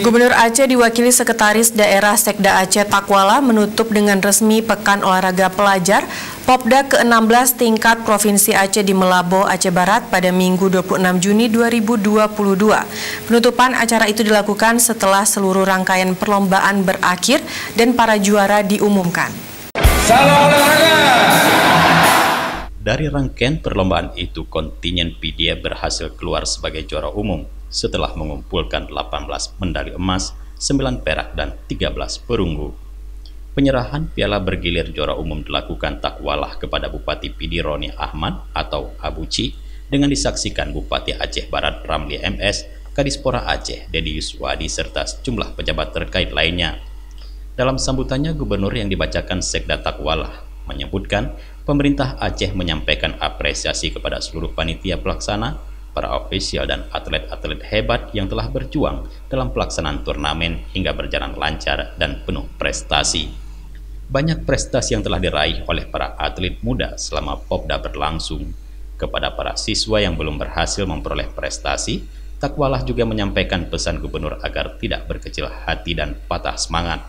Gubernur Aceh diwakili Sekretaris Daerah Sekda Aceh Takwala menutup dengan resmi Pekan Olahraga Pelajar Popda ke-16 tingkat Provinsi Aceh di Melabo, Aceh Barat pada Minggu 26 Juni 2022. Penutupan acara itu dilakukan setelah seluruh rangkaian perlombaan berakhir dan para juara diumumkan. Salam olahraga! Dari rangkaian perlombaan itu, kontingen PDIA berhasil keluar sebagai juara umum setelah mengumpulkan 18 medali emas, 9 perak, dan 13 perunggu. Penyerahan piala bergilir juara umum dilakukan Takwalah kepada Bupati PD Roni Ahmad atau Abu Ci dengan disaksikan Bupati Aceh Barat Ramli MS, Kadispora Aceh Dedi Yuswadi serta sejumlah pejabat terkait lainnya. Dalam sambutannya, gubernur yang dibacakan Sekda Takwalah menyebutkan pemerintah Aceh menyampaikan apresiasi kepada seluruh panitia pelaksana, para ofisial dan atlet-atlet hebat yang telah berjuang dalam pelaksanaan turnamen hingga berjalan lancar dan penuh prestasi. Banyak prestasi yang telah diraih oleh para atlet muda selama Popda berlangsung. Kepada para siswa yang belum berhasil memperoleh prestasi, Takwalah juga menyampaikan pesan gubernur agar tidak berkecil hati dan patah semangat.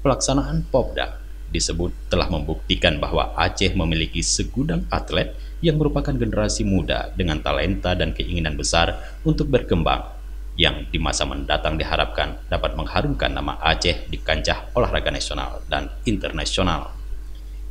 Pelaksanaan Popda disebut telah membuktikan bahwa Aceh memiliki segudang atlet yang merupakan generasi muda dengan talenta dan keinginan besar untuk berkembang, yang di masa mendatang diharapkan dapat mengharumkan nama Aceh di kancah olahraga nasional dan internasional.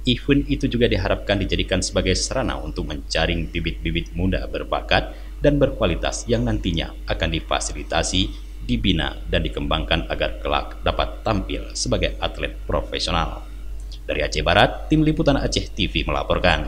Event itu juga diharapkan dijadikan sebagai sarana untuk menjaring bibit-bibit muda berbakat dan berkualitas yang nantinya akan difasilitasi, dibina, dan dikembangkan agar kelak dapat tampil sebagai atlet profesional. Dari Aceh Barat, Tim Liputan Aceh TV melaporkan.